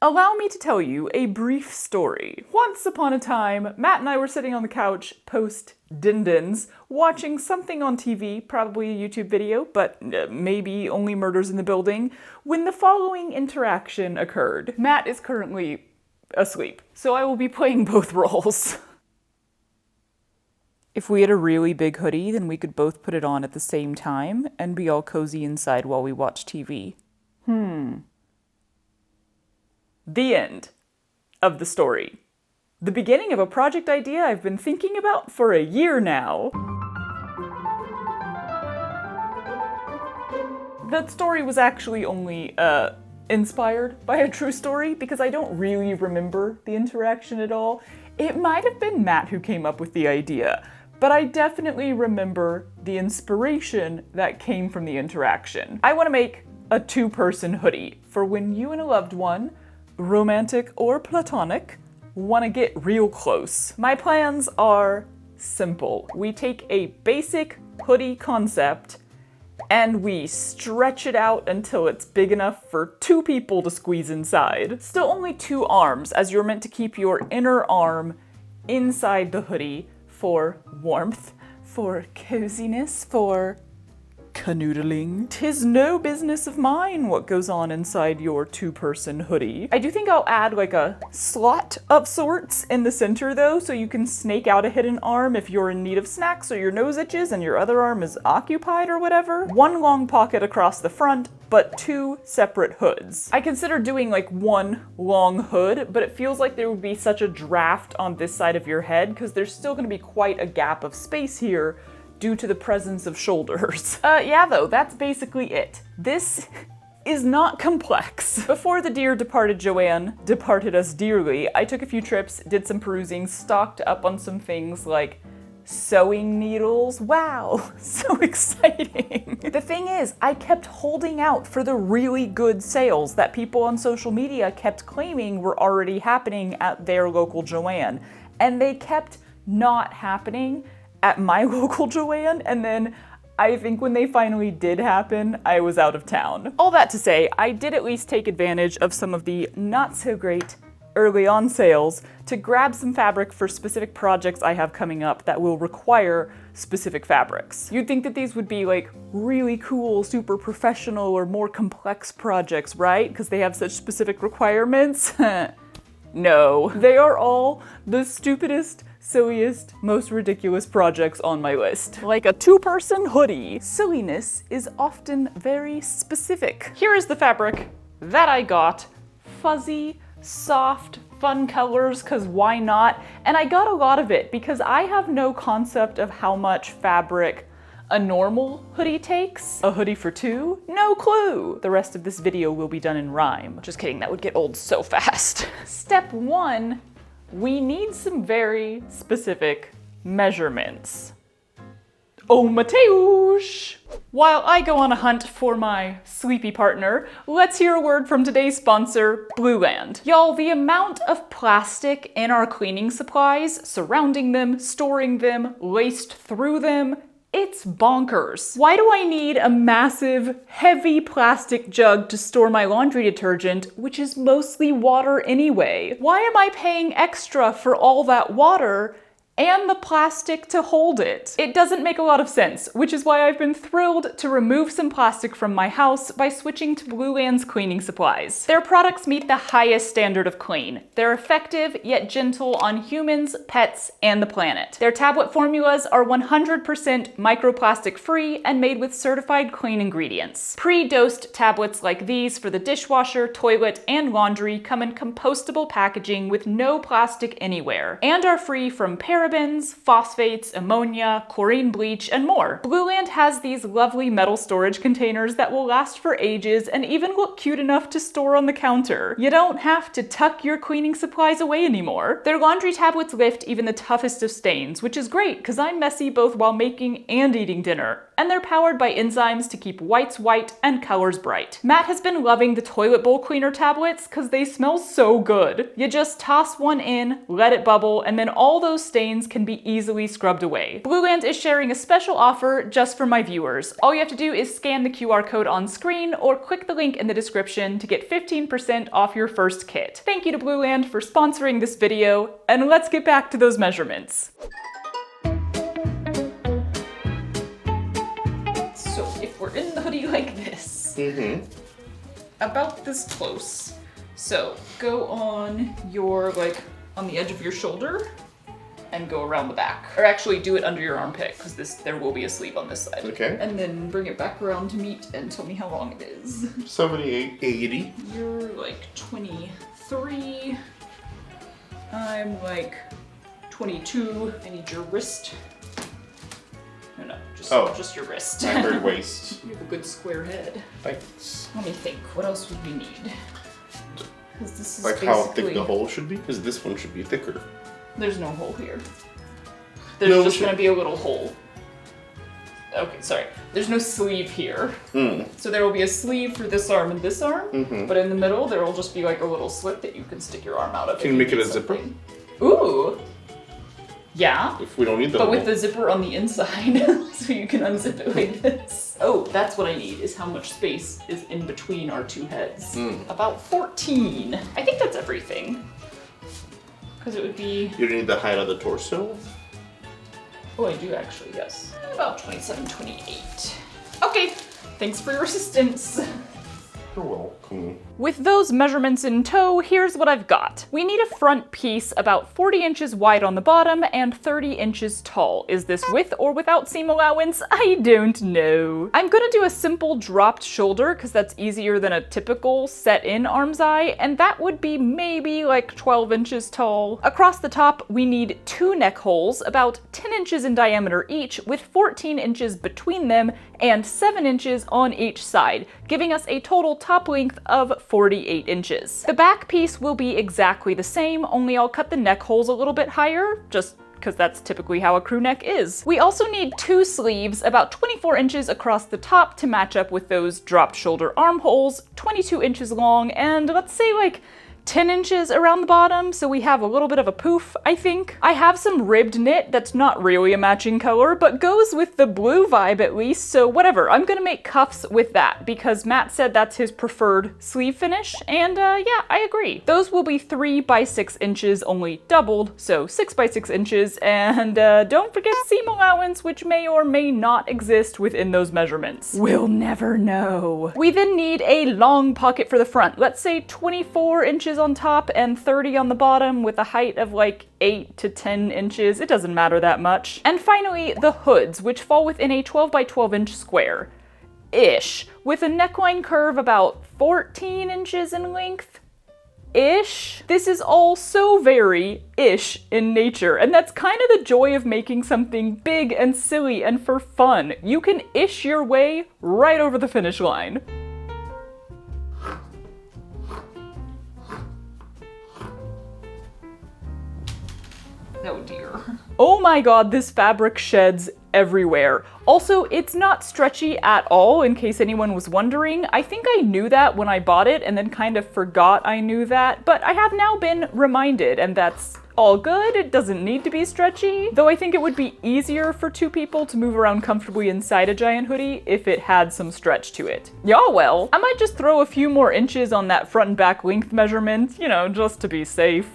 Allow me to tell you a brief story. Once upon a time, Matt and I were sitting on the couch post-Din-Dins, watching something on TV, probably a YouTube video, but maybe only Murders in the Building, when the following interaction occurred. Matt is currently asleep, so I will be playing both roles. If we had a really big hoodie, then we could both put it on at the same time and be all cozy inside while we watch TV. The end of the story. The beginning of a project idea I've been thinking about for a year now. That story was actually only inspired by a true story because I don't really remember the interaction at all. It might have been Matt who came up with the idea, but I definitely remember the inspiration that came from the interaction. I want to make a two-person hoodie for when you and a loved one, romantic or platonic, want to get real close. My plans are simple. We take a basic hoodie concept and we stretch it out until it's big enough for two people to squeeze inside. Still only two arms, as you're meant to keep your inner arm inside the hoodie for warmth, for coziness, for canoodling. 'Tis no business of mine what goes on inside your two-person hoodie. I do think I'll add like a slot of sorts in the center though, so you can snake out a hidden arm if you're in need of snacks or your nose itches and your other arm is occupied or whatever. One long pocket across the front, but two separate hoods. I consider doing like one long hood, but it feels like there would be such a draft on this side of your head because there's still gonna be quite a gap of space here due to the presence of shoulders. Yeah though, that's basically it. This is not complex. Before the dear departed Joanne departed us dearly, I took a few trips, did some perusing, stocked up on some things like sewing needles. Wow, so exciting. The thing is, I kept holding out for the really good sales that people on social media kept claiming were already happening at their local Joanne, and they kept not happening at my local Joanne, and then I think when they finally did happen, I was out of town. All that to say, I did at least take advantage of some of the not so great early on sales to grab some fabric for specific projects I have coming up that will require specific fabrics. You'd think that these would be like really cool, super professional or more complex projects, right? Because they have such specific requirements. No, they are all the stupidest, silliest, most ridiculous projects on my list. Like a two-person hoodie. Silliness is often very specific. Here is the fabric that I got. Fuzzy, soft, fun colors, cause why not? And I got a lot of it because I have no concept of how much fabric a normal hoodie takes. A hoodie for two? No clue! The rest of this video will be done in rhyme. Just kidding, that would get old so fast. Step one, we need some very specific measurements. Oh, Mateusz! While I go on a hunt for my sleepy partner, let's hear a word from today's sponsor, Blueland. Y'all, the amount of plastic in our cleaning supplies, surrounding them, storing them, laced through them, it's bonkers. Why do I need a massive, heavy plastic jug to store my laundry detergent, which is mostly water anyway? Why am I paying extra for all that water and the plastic to hold it? It doesn't make a lot of sense, which is why I've been thrilled to remove some plastic from my house by switching to Blueland's cleaning supplies. Their products meet the highest standard of clean. They're effective yet gentle on humans, pets, and the planet. Their tablet formulas are 100% microplastic free and made with certified clean ingredients. Pre-dosed tablets like these for the dishwasher, toilet, and laundry come in compostable packaging with no plastic anywhere, and are free from parabens, phosphates, ammonia, chlorine bleach, and more. Blueland has these lovely metal storage containers that will last for ages and even look cute enough to store on the counter. You don't have to tuck your cleaning supplies away anymore. Their laundry tablets lift even the toughest of stains, which is great because I'm messy both while making and eating dinner. And they're powered by enzymes to keep whites white and colors bright. Matt has been loving the toilet bowl cleaner tablets because they smell so good. You just toss one in, let it bubble, and then all those stains stains can be easily scrubbed away. Blueland is sharing a special offer just for my viewers. All you have to do is scan the QR code on screen or click the link in the description to get 15% off your first kit. Thank you to Blueland for sponsoring this video, and let's get back to those measurements. So if we're in the hoodie like this, about this close. So go on your, like, on the edge of your shoulder and go around the back. Or actually do it under your armpit, because there will be a sleeve on this side. Okay. And then bring it back around to meet and tell me how long it is. 78, 80. You're like 23. I'm like 22. I need your wrist. No, just your wrist. I heard waist. You have a good square head. Thanks. Let me think, what else would we need? This is like how thick the hole should be? Because this one should be thicker. There's no hole here. There's just gonna be a little hole. Okay, sorry. There's no sleeve here. So there will be a sleeve for this arm and this arm, but in the middle there will just be like a little slit that you can stick your arm out of. Can you make it a zipper? Ooh! Yeah. If we don't need the But hole. with the zipper on the inside, so you can unzip it like this. Oh, that's what I need, is how much space is in between our two heads. About 14. I think that's everything. Because it would be... You need the height of the torso? Oh, I do actually, yes. About 27, 28. Okay, thanks for your assistance. You're welcome. With those measurements in tow, here's what I've got. We need a front piece about 40 inches wide on the bottom and 30 inches tall. Is this with or without seam allowance? I don't know. I'm gonna do a simple dropped shoulder because that's easier than a typical set-in armscye, and that would be maybe like 12 inches tall. Across the top, we need 2 neck holes, about 10 inches in diameter each, with 14 inches between them and 7 inches on each side, giving us a total top length of 48 inches. The back piece will be exactly the same, only I'll cut the neck holes a little bit higher, just because that's typically how a crew neck is. We also need 2 sleeves, about 24 inches across the top to match up with those dropped shoulder armholes, 22 inches long, and let's say like 10 inches around the bottom, so we have a little bit of a poof, I think. I have some ribbed knit that's not really a matching color, but goes with the blue vibe at least, so whatever. I'm gonna make cuffs with that, because Matt said that's his preferred sleeve finish, and yeah, I agree. Those will be 3 by 6 inches, only doubled, so 6 by 6 inches, and don't forget seam allowance, which may or may not exist within those measurements. We'll never know. We then need a long pocket for the front, let's say 24 inches on top and 30 on the bottom, with a height of like 8 to 10 inches. It doesn't matter that much. And finally, the hoods, which fall within a 12 by 12 inch square. Ish. With a neckline curve about 14 inches in length. Ish. This is all so very ish in nature, and that's kind of the joy of making something big and silly and for fun. You can ish your way right over the finish line. Oh dear. Oh my god, this fabric sheds everywhere. Also, it's not stretchy at all, in case anyone was wondering. I think I knew that when I bought it and then kind of forgot I knew that, but I have now been reminded, and that's all good. It doesn't need to be stretchy, though I think it would be easier for 2 people to move around comfortably inside a giant hoodie if it had some stretch to it. Yeah, well, I might just throw a few more inches on that front and back length measurement, you know, just to be safe.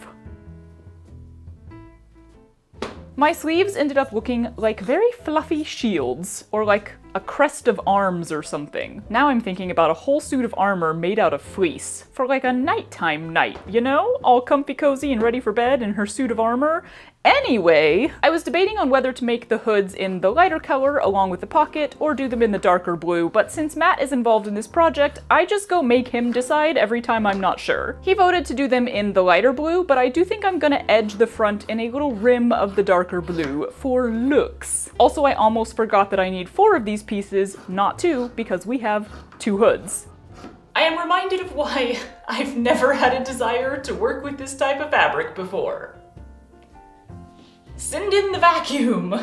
My sleeves ended up looking like very fluffy shields, or like a crest of arms or something. Now I'm thinking about a whole suit of armor made out of fleece, for like a nighttime night, you know? All comfy cozy and ready for bed in her suit of armor. Anyway, I was debating on whether to make the hoods in the lighter color along with the pocket, or do them in the darker blue, but since Matt is involved in this project, I just go make him decide every time I'm not sure. He voted to do them in the lighter blue, but I do think I'm gonna edge the front in a little rim of the darker blue for looks. Also, I almost forgot that I need 4 of these pieces, not 2, because we have 2 hoods. I am reminded of why I've never had a desire to work with this type of fabric before. Send in the vacuum!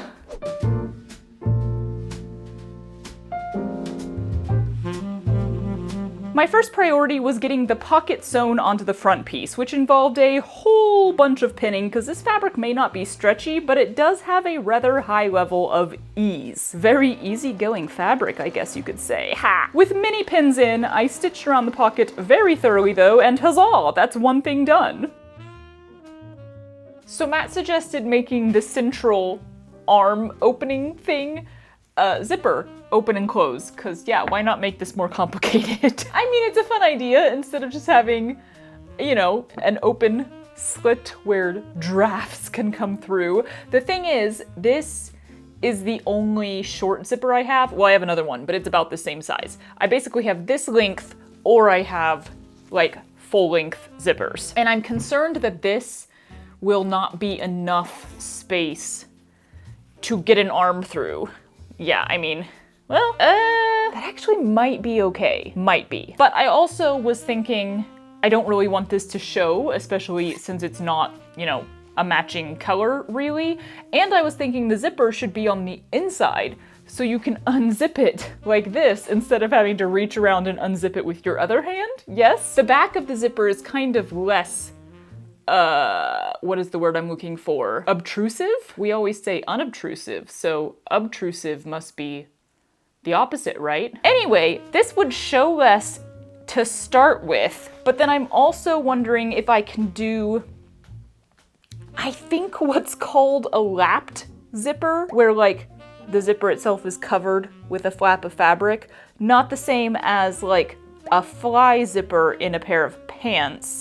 My first priority was getting the pocket sewn onto the front piece, which involved a whole bunch of pinning because this fabric may not be stretchy, but it does have a rather high level of ease. Very easygoing fabric, I guess you could say. Ha! With mini pins in, I stitched around the pocket very thoroughly though, and huzzah, that's one thing done. So Matt suggested making the central arm opening thing zipper open and close, because yeah, why not make this more complicated? I mean, it's a fun idea instead of just having, you know, an open slit where drafts can come through. The thing is, this is the only short zipper I have. Well, I have another one, but it's about the same size. I basically have this length, or I have like full length zippers. And I'm concerned that this will not be enough space to get an arm through. Yeah, I mean, well, that actually might be okay. Might be. But I also was thinking, I don't really want this to show, especially since it's not, you know, a matching color, really. And I was thinking the zipper should be on the inside, so you can unzip it like this instead of having to reach around and unzip it with your other hand. Yes? The back of the zipper is kind of less what is the word I'm looking for? Obtrusive? We always say unobtrusive, so obtrusive must be the opposite, right? Anyway, this would show less to start with, but then I'm also wondering if I can do, I think what's called a lapped zipper, where like the zipper itself is covered with a flap of fabric, not the same as like a fly zipper in a pair of pants.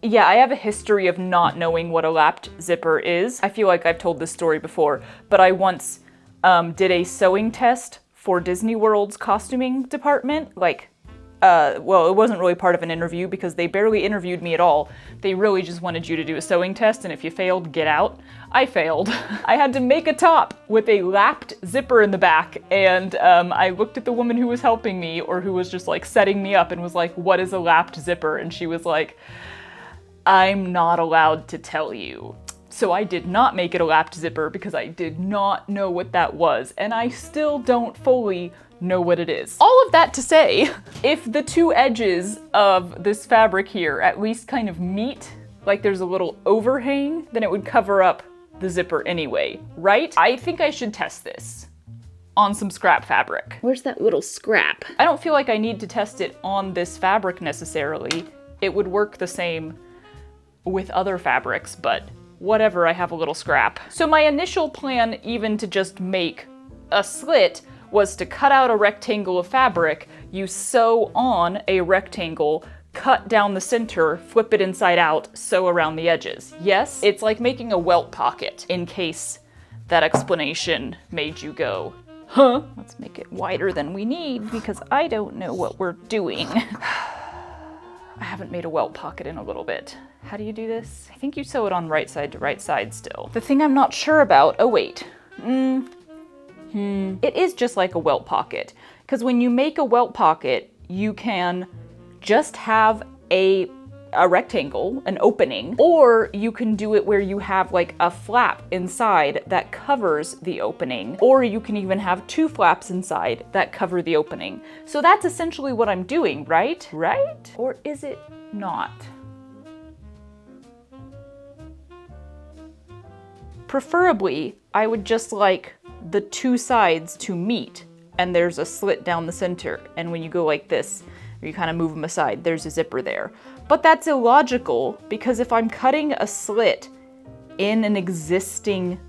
Yeah, I have a history of not knowing what a lapped zipper is. I feel like I've told this story before, but I once did a sewing test for Disney World's costuming department. Like, well, it wasn't really part of an interview because they barely interviewed me at all. They really just wanted you to do a sewing test, and if you failed, get out. I failed. I had to make a top with a lapped zipper in the back, and I looked at the woman who was helping me, or who was just like setting me up, and was like, "What is a lapped zipper?" And she was like, "I'm not allowed to tell you." So I did not make it a lapped zipper because I did not know what that was, and I still don't fully know what it is. All of that to say, if the two edges of this fabric here at least kind of meet, like there's a little overhang, then it would cover up the zipper anyway, right? I think I should test this on some scrap fabric. Where's that little scrap? I don't feel like I need to test it on this fabric necessarily. It would work the same with other fabrics, but whatever, I have a little scrap. So my initial plan, even to just make a slit, was to cut out a rectangle of fabric, you sew on a rectangle, cut down the center, flip it inside out, sew around the edges. Yes, it's like making a welt pocket, in case that explanation made you go, huh? Let's make it wider than we need because I don't know what we're doing. I haven't made a welt pocket in a little bit. How do you do this? I think you sew it on right side to right side still. The thing I'm not sure about, oh wait. It is just like a welt pocket. Because when you make a welt pocket, you can just have a rectangle, an opening, or you can do it where you have like a flap inside that covers the opening, or you can even have two flaps inside that cover the opening. So that's essentially what I'm doing, right? Right? Or is it not? Preferably, I would just like the two sides to meet, and there's a slit down the center, and when you go like this, you kind of move them aside, there's a zipper there. But that's illogical, because if I'm cutting a slit in an existing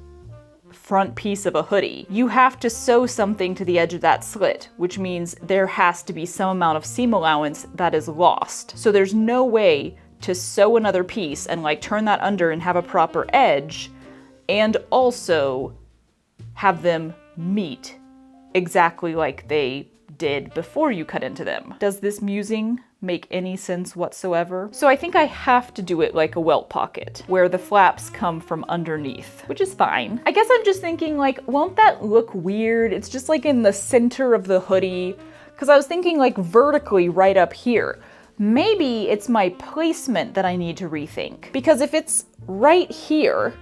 front piece of a hoodie, you have to sew something to the edge of that slit, which means there has to be some amount of seam allowance that is lost. So there's no way to sew another piece and like turn that under and have a proper edge, and also have them meet exactly like they did before you cut into them. Does this musing make any sense whatsoever? So I think I have to do it like a welt pocket, where the flaps come from underneath, which is fine. I guess I'm just thinking like, won't that look weird? It's just like in the center of the hoodie, because I was thinking like vertically right up here. Maybe it's my placement that I need to rethink, because if it's right here,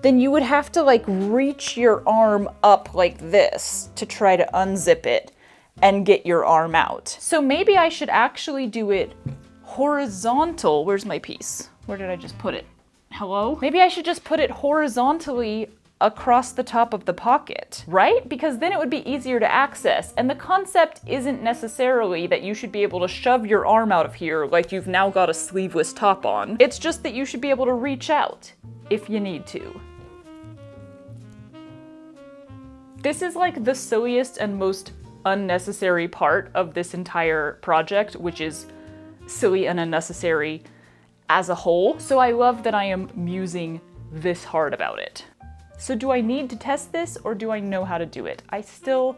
then you would have to like reach your arm up like this to try to unzip it. and get your arm out. So maybe I should actually do it horizontal. Where's my piece? Where did I just put it? Hello? Maybe I should just put it horizontally across the top of the pocket, right? Because then it would be easier to access. And the concept isn't necessarily that you should be able to shove your arm out of here like you've now got a sleeveless top on. It's just that you should be able to reach out if you need to. This is like the silliest and most unnecessary part of this entire project, which is silly and unnecessary as a whole. So I love that I am musing this hard about it. So do I need to test this or do I know how to do it? I still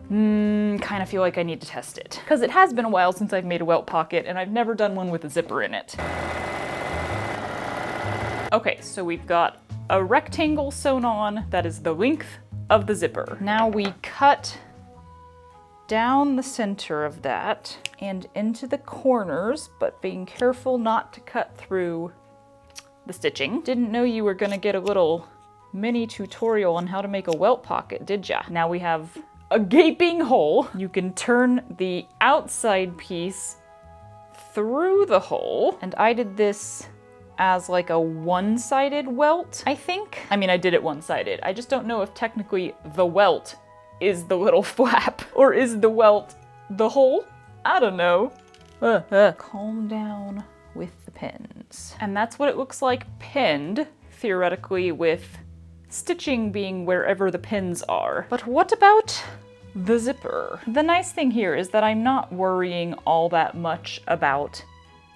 kind of feel like I need to test it. Because it has been a while since I've made a welt pocket and I've never done one with a zipper in it. Okay, so we've got a rectangle sewn on that is the length of the zipper. Now we cut down the center of that and into the corners, but being careful not to cut through the stitching. Didn't know you were gonna get a little mini tutorial on how to make a welt pocket, did ya? Now we have a gaping hole. You can turn the outside piece through the hole, and I did this as like a one-sided welt, I think. I mean, I did it one-sided. I just don't know if technically the welt is the little flap, or is the welt the hole? I don't know. Calm down with the pins. And that's what it looks like pinned, theoretically, with stitching being wherever the pins are. But what about the zipper? The nice thing here is that I'm not worrying all that much about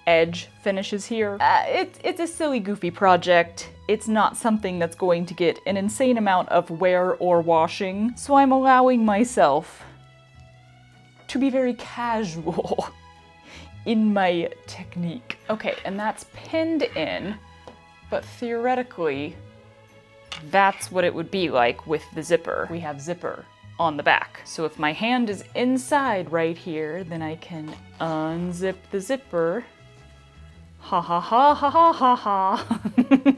edge finishes here. It's a silly, goofy project. It's not something that's going to get an insane amount of wear or washing, so I'm allowing myself to be very casual in my technique. Okay, and that's pinned in, but theoretically, that's what it would be like with the zipper. We have zipper on the back. So if my hand is inside right here, then I can unzip the zipper. Ha ha ha ha ha ha ha.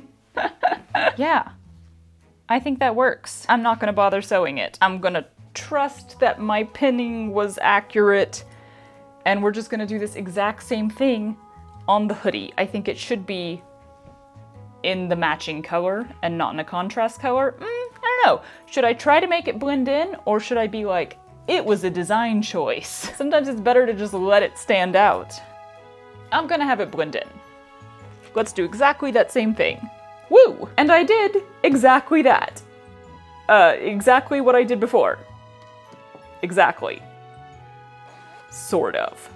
Yeah, I think that works. I'm not gonna bother sewing it. I'm gonna trust that my pinning was accurate, and we're just gonna do this exact same thing on the hoodie. I think it should be in the matching color and not in a contrast color. I don't know. Should I try to make it blend in, or should I be like, it was a design choice? Sometimes it's better to just let it stand out. I'm gonna have it blend in. Let's do exactly that same thing. Woo! And I did exactly that. Exactly what I did before. Exactly. Sort of.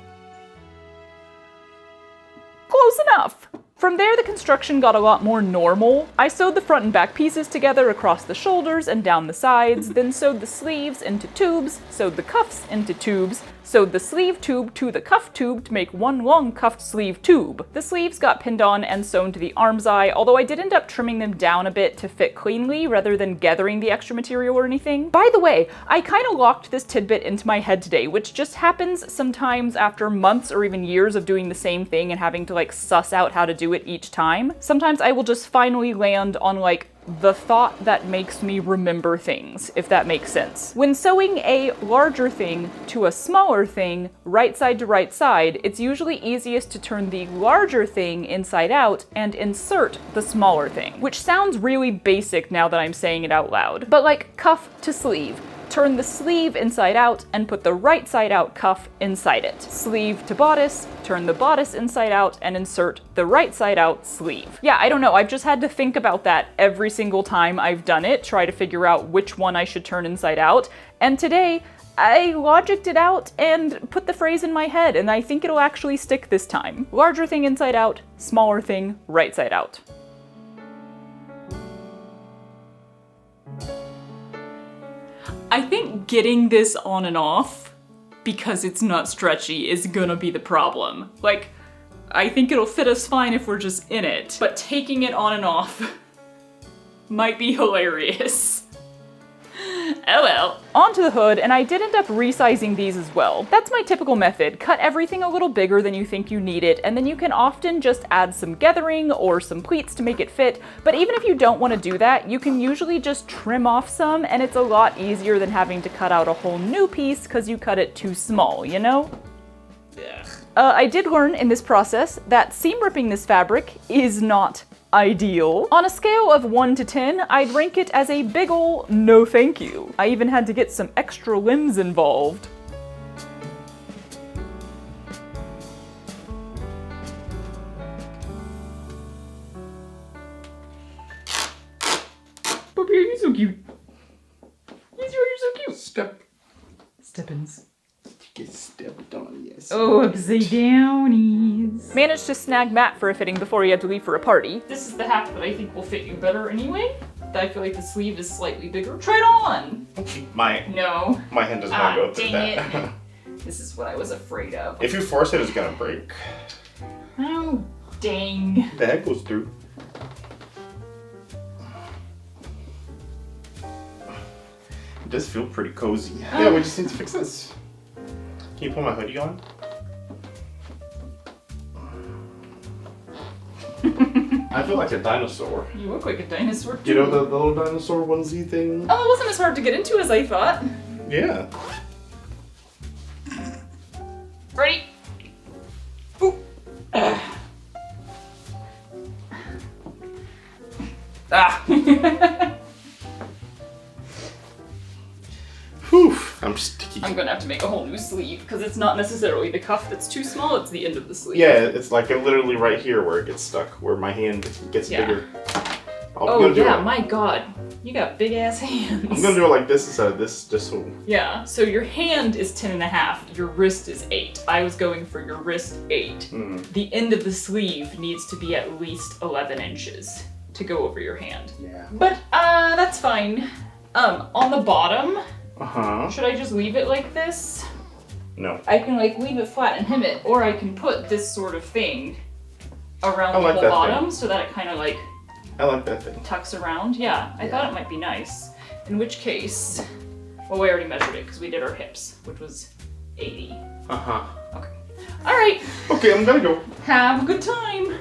Close enough. From there, the construction got a lot more normal. I sewed the front and back pieces together across the shoulders and down the sides, then sewed the sleeves into tubes, sewed the cuffs into tubes, sewed the sleeve tube to the cuff tube to make one long cuffed sleeve tube. The sleeves got pinned on and sewn to the arm's eye, although I did end up trimming them down a bit to fit cleanly rather than gathering the extra material or anything. By the way, I kind of locked this tidbit into my head today, which just happens sometimes after months or even years of doing the same thing and having to like suss out how to do it each time. Sometimes I will just finally land on like the thought that makes me remember things, if that makes sense. When sewing a larger thing to a smaller thing, right side to right side, it's usually easiest to turn the larger thing inside out and insert the smaller thing, which sounds really basic now that I'm saying it out loud. But like cuff to sleeve. Turn the sleeve inside out and put the right side out cuff inside it. Sleeve to bodice, turn the bodice inside out and insert the right side out sleeve. Yeah, I don't know, I've just had to think about that every single time I've done it, try to figure out which one I should turn inside out. And today, I logicked it out and put the phrase in my head, and I think it'll actually stick this time. Larger thing inside out, smaller thing right side out. I think getting this on and off, because it's not stretchy, is gonna be the problem. Like, I think it'll fit us fine if we're just in it, but taking it on and off might be hilarious. Oh well. Onto the hood, and I did end up resizing these as well. That's my typical method. Cut everything a little bigger than you think you need it, and then you can often just add some gathering or some pleats to make it fit. But even if you don't want to do that, you can usually just trim off some, and it's a lot easier than having to cut out a whole new piece because you cut it too small, you know? Yeah. I did learn in this process that seam ripping this fabric is not ideal. On a scale of 1 to 10, I'd rank it as a big ol' no thank you. I even had to get some extra limbs involved. Puppy, you're so cute. You're so cute. Steppins. Get stepped on, yes. Oh, upside downies. Managed to snag Matt for a fitting before he had to leave for a party. This is the half that I think will fit you better anyway. I feel like the sleeve is slightly bigger. Try it on! My hand does not go through that. It. This is what I was afraid of. If you force it, it's gonna break. Oh, dang. The heck goes through. It does feel pretty cozy. Yeah, we just need to fix this. Can you put my hoodie on? I feel like a dinosaur. You look like a dinosaur too. You know the little dinosaur onesie thing? Oh, it wasn't as hard to get into as I thought. Yeah. Ready? Ooh. Ah. Whew, I'm sticky. I'm gonna have to make a whole new sleeve because it's not necessarily the cuff that's too small, it's the end of the sleeve. Yeah, it's like literally right here where it gets stuck, where my hand gets bigger. Oh yeah, my god. You got big ass hands. I'm gonna do it like this instead of this, just so. Yeah, so your hand is 10.5, your wrist is 8. I was going for your wrist 8. The end of the sleeve needs to be at least 11 inches to go over your hand. Yeah. But, that's fine. On the bottom, Uh-huh. should I just leave it like this? No. I can like leave it flat and hem it, or I can put this sort of thing around like the that bottom thing. so that it kind of like I like that thing. tucks around. Yeah, I thought it might be nice. In which case, well, we already measured it because we did our hips, which was 80. Uh-huh. Okay. All right. Okay, I'm gonna go. Have a good time.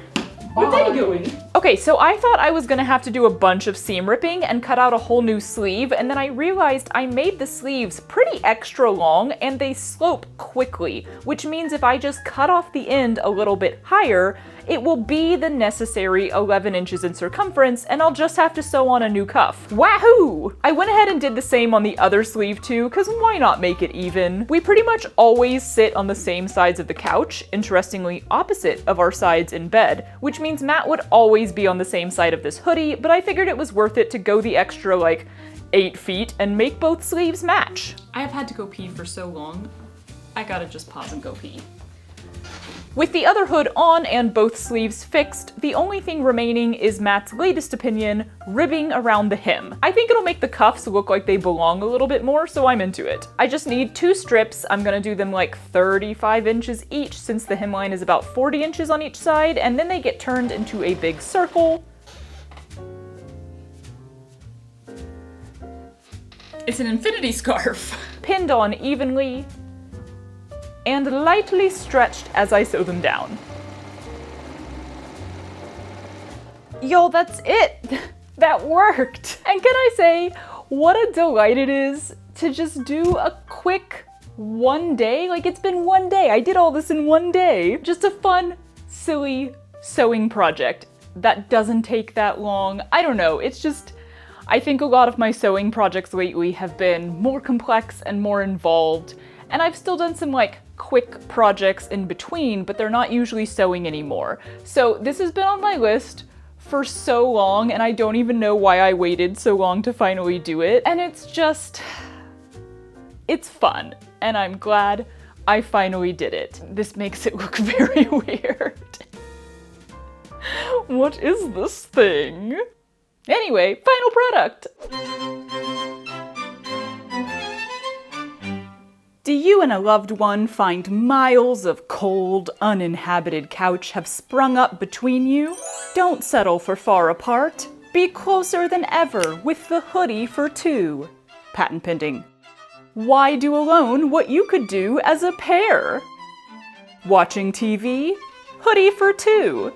Where they going? Okay, so I thought I was gonna have to do a bunch of seam ripping and cut out a whole new sleeve, and then I realized I made the sleeves pretty extra long and they slope quickly, which means if I just cut off the end a little bit higher, it will be the necessary 11 inches in circumference, and I'll just have to sew on a new cuff. Wahoo! I went ahead and did the same on the other sleeve too, because why not make it even? We pretty much always sit on the same sides of the couch, interestingly opposite of our sides in bed, which means Matt would always be on the same side of this hoodie, but I figured it was worth it to go the extra like 8 feet and make both sleeves match. I have had to go pee for so long, I gotta just pause and go pee. With the other hood on and both sleeves fixed, the only thing remaining is Matt's latest opinion, ribbing around the hem. I think it'll make the cuffs look like they belong a little bit more, so I'm into it. I just need 2 strips. I'm gonna do them like 35 inches each since the hemline is about 40 inches on each side, and then they get turned into a big circle. It's an infinity scarf. Pinned on evenly, and lightly stretched as I sew them down. Yo, that's it! That worked! And can I say, what a delight it is to just do a quick one day? Like, it's been one day. I did all this in one day. Just a fun, silly sewing project that doesn't take that long. I don't know, it's just, I think a lot of my sewing projects lately have been more complex and more involved, and I've still done some like quick projects in between, but they're not usually sewing anymore. So this has been on my list for so long, and I don't even know why I waited so long to finally do it. And it's just, it's fun, and I'm glad I finally did it. This makes it look very weird. What is this thing? Anyway, final product. Do you and a loved one find miles of cold, uninhabited couch have sprung up between you? Don't settle for far apart. Be closer than ever with the Hoodie for 2. patent pending. Why do alone what you could do as a pair? Watching TV? Hoodie for two.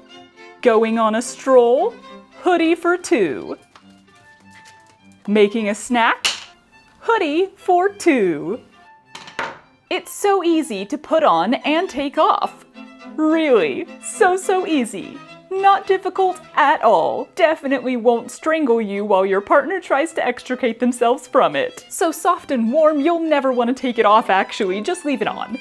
Going on a stroll? Hoodie for two. Making a snack? Hoodie for two. It's so easy to put on and take off. Really, so easy. Not difficult at all. Definitely won't strangle you while your partner tries to extricate themselves from it. So soft and warm, you'll never want to take it off actually, just leave it on.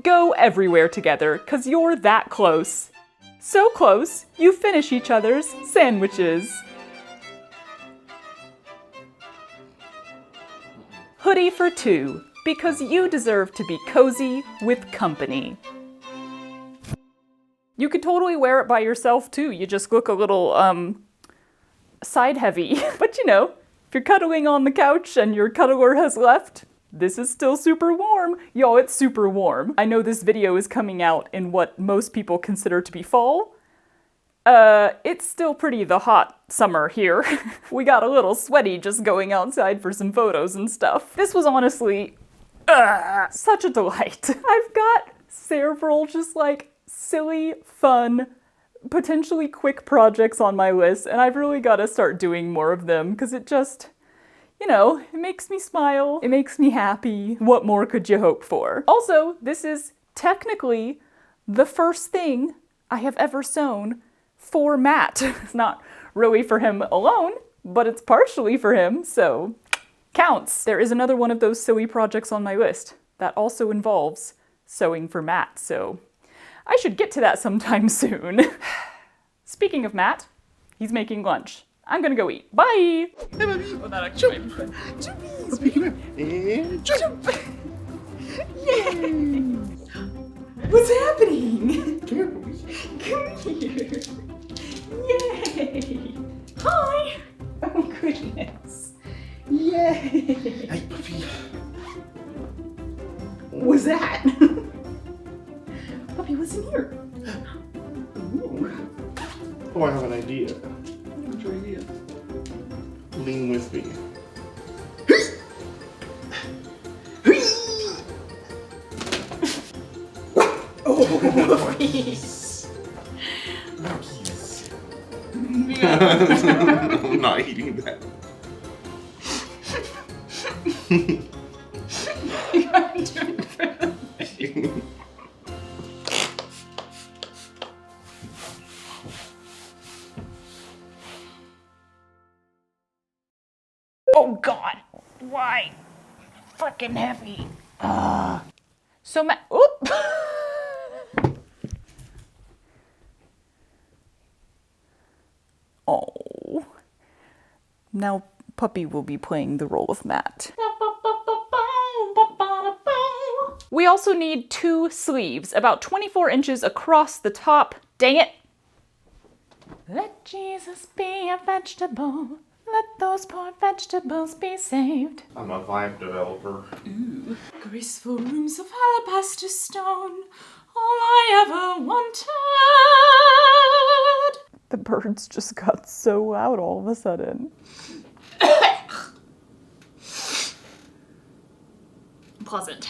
Go everywhere together, 'cause you're that close. So close, you finish each other's sandwiches. Hoodie for two, because you deserve to be cozy with company. You could totally wear it by yourself too. You just look a little, side heavy. But you know, if you're cuddling on the couch and your cuddler has left, this is still super warm. Y'all, it's super warm. I know this video is coming out in what most people consider to be fall. It's still pretty the hot summer here. We got a little sweaty just going outside for some photos and stuff. This was honestly, such a delight. I've got several just like silly, fun, potentially quick projects on my list, and I've really got to start doing more of them because it just, you know, it makes me smile, it makes me happy. What more could you hope for? Also, this is technically the first thing I have ever sewn for Matt. It's not really for him alone, but it's partially for him, so counts. There is another one of those silly projects on my list that also involves sewing for Matt, so I should get to that sometime soon. Speaking of Matt, he's making lunch. I'm gonna go eat. Bye! Hey, baby. Well, that actually might be fun. Puppy, come here. And jump. Yay! What's happening? Come here, puppy. Come here. Yay! Hi! Oh goodness. Yay! Hey, puppy. What was that? Puppy, what's in here? Ooh. Oh, I have an idea. What's your idea? Lean with me. Oh, puppies. Puppies. I'm not eating that. You gotta do it for the video. Oh God, why? Fucking heavy. So oop. Oh. Now Puppy will be playing the role of Matt. We also need 2 sleeves, about 24 inches across the top. Dang it. Let Jesus be a vegetable. Let those poor vegetables be saved. I'm a vibe developer. Ooh. Graceful rooms of alabaster stone, all I ever wanted. The birds just got so loud all of a sudden. Pleasant.